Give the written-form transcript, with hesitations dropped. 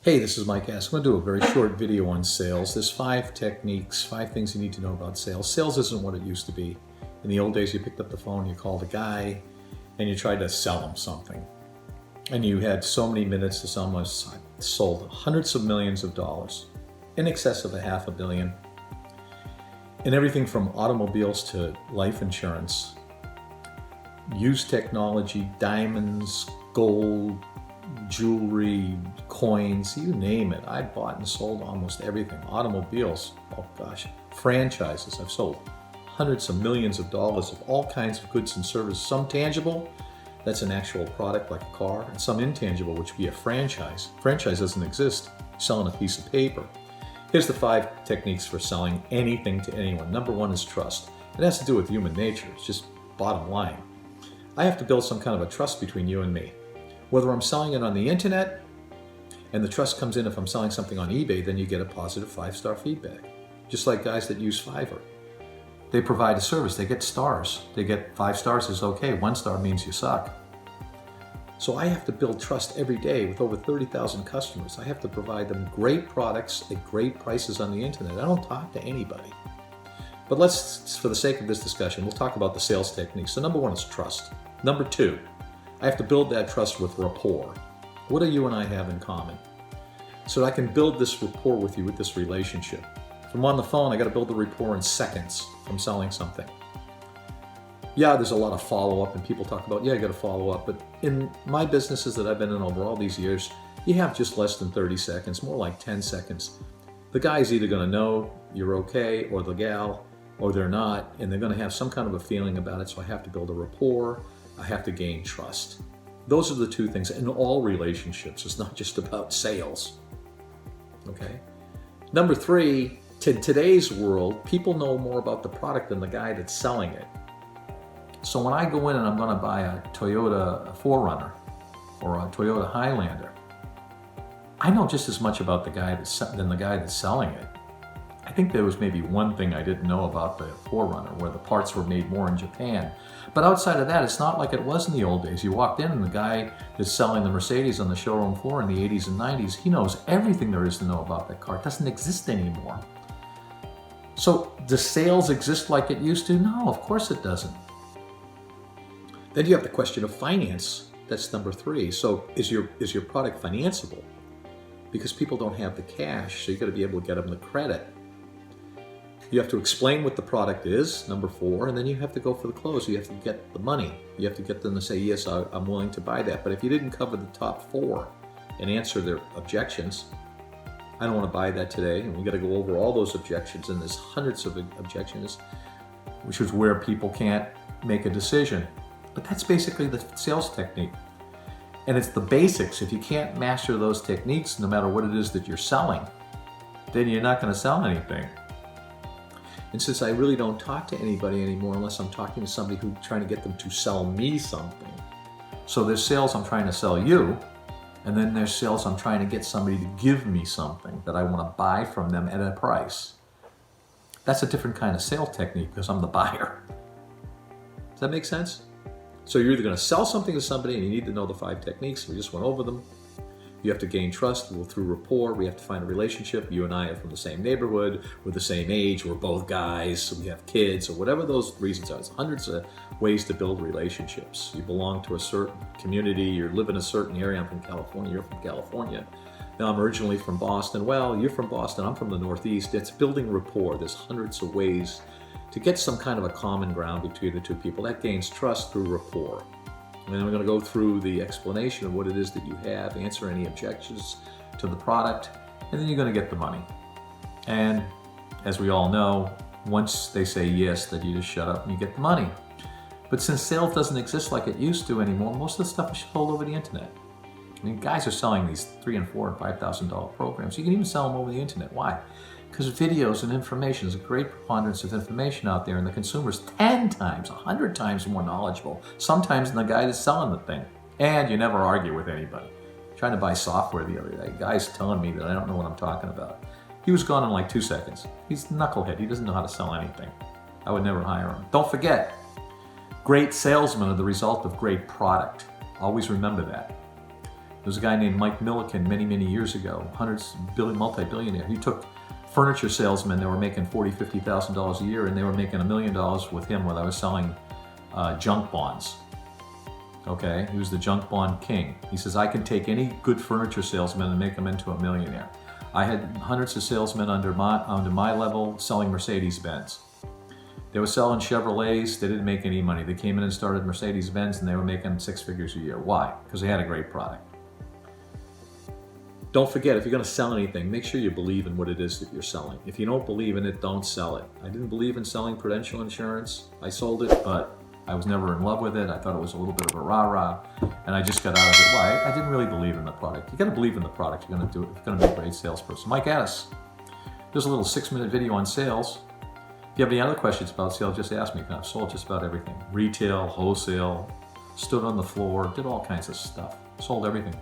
Hey, this is Mike Ask. I'm going to do a very short video on sales. There's 5 techniques, 5 things you need to know about sales. Sales isn't what it used to be. In the old days, you picked up the phone, you called a guy, and you tried to sell him something. And you had so many minutes to sell him. I sold hundreds of millions of dollars, in excess of $500 million, in everything from automobiles to life insurance, used technology, diamonds, gold, jewelry, coins, you name it. I bought and sold almost everything. Automobiles, oh gosh, franchises. I've sold hundreds of millions of dollars of all kinds of goods and services. Some tangible, that's an actual product like a car, and some intangible, which would be a franchise. Franchise doesn't exist. You're selling a piece of paper. Here's the 5 techniques for selling anything to anyone. Number 1 is trust. It has to do with human nature. It's just bottom line. I have to build some kind of a trust between you and me. Whether I'm selling it on the internet, and the trust comes in if I'm selling something on eBay, then you get a positive 5-star feedback. Just like guys that use Fiverr. They provide a service, they get stars. They get 5 stars is okay, 1 star means you suck. So I have to build trust every day with over 30,000 customers. I have to provide them great products at great prices on the internet. I don't talk to anybody. But let's, for the sake of this discussion, we'll talk about the sales techniques. So number 1 is trust. Number 2, I have to build that trust with rapport. What do you and I have in common? So I can build this rapport with you, with this relationship. If I'm on the phone, I got to build the rapport in seconds from selling something. Yeah, there's a lot of follow-up, and people talk about, yeah, you got to follow up. But in my businesses that I've been in over all these years, you have just less than 30 seconds, more like 10 seconds. The guy's either going to know you're okay, or the gal, or they're not, and they're going to have some kind of a feeling about it. So I have to build a rapport. I have to gain trust. Those are the 2 things in all relationships. It's not just about sales. Okay? Number 3, in today's world, people know more about the product than the guy that's selling it. So when I go in and I'm going to buy a Toyota 4Runner or a Toyota Highlander, I know just as much about the guy than the guy that's selling it. I think there was maybe one thing I didn't know about the 4Runner, where the parts were made more in Japan. But outside of that, it's not like it was in the old days. You walked in and the guy that's selling the Mercedes on the showroom floor in the 80s and 90s, he knows everything there is to know about that car. It doesn't exist anymore. So does sales exist like it used to? No, of course it doesn't. Then you have the question of finance. That's number 3. So is your product financeable? Because people don't have the cash, so you got to be able to get them the credit. You have to explain what the product is, number 4, and then you have to go for the close. You have to get the money. You have to get them to say, yes, I'm willing to buy that. But if you didn't cover the top 4 and answer their objections, I don't want to buy that today, and we got to go over all those objections, and there's hundreds of objections, which is where people can't make a decision. But that's basically the sales technique. And it's the basics. If you can't master those techniques, no matter what it is that you're selling, then you're not going to sell anything. And since I really don't talk to anybody anymore unless I'm talking to somebody who's trying to get them to sell me something. So there's sales I'm trying to sell you, and then there's sales I'm trying to get somebody to give me something that I want to buy from them at a price. That's a different kind of sales technique because I'm the buyer. Does that make sense? So you're either going to sell something to somebody and you need to know the 5 techniques. We just went over them. You have to gain trust through rapport. We have to find a relationship. You and I are from the same neighborhood. We're the same age. We're both guys. So we have kids or whatever those reasons are. There's hundreds of ways to build relationships. You belong to a certain community. You live in a certain area. I'm from California. You're from California. Now I'm originally from Boston. Well, you're from Boston. I'm from the Northeast. It's building rapport. There's hundreds of ways to get some kind of a common ground between the 2 people. That gains trust through rapport. And then we're going to go through the explanation of what it is that you have, answer any objections to the product, and then you're going to get the money. And as we all know, once they say yes, then you just shut up and you get the money. But since sales doesn't exist like it used to anymore, most of the stuff is sold over the internet. I mean, guys are selling these $3,000 and $4,000 and $5,000 programs. You can even sell them over the internet. Why? Because videos and information is a great preponderance of information out there, and the consumer's 10 times, 100 times more knowledgeable, sometimes than the guy that's selling the thing. And you never argue with anybody. Trying to buy software the other day, a guy's telling me that I don't know what I'm talking about. He was gone in like 2 seconds. He's a knucklehead. He doesn't know how to sell anything. I would never hire him. Don't forget, great salesmen are the result of great product. Always remember that. There was a guy named Mike Milliken many years ago, multi-billionaire. He took furniture salesmen that were making $40,000, $50,000 a year, and they were making $1 million with him when I was selling junk bonds. Okay, he was the junk bond king. He says, I can take any good furniture salesman and make them into a millionaire. I had hundreds of salesmen under my level selling Mercedes-Benz. They were selling Chevrolets, they didn't make any money. They came in and started Mercedes-Benz and they were making 6 figures a year. Why? Because they had a great product. Don't forget, if you're going to sell anything, make sure you believe in what it is that you're selling. If you don't believe in it, don't sell it. I didn't believe in selling Prudential Insurance. I sold it, but I was never in love with it. I thought it was a little bit of a rah-rah, and I just got out of it. Why? I didn't really believe in the product. You got to believe in the product. You're going to do it. If you're going to be a great salesperson. Mike Addis. There's a little 6-minute video on sales. If you have any other questions about sales, just ask me. I've sold just about everything. Retail, wholesale, stood on the floor, did all kinds of stuff. Sold everything.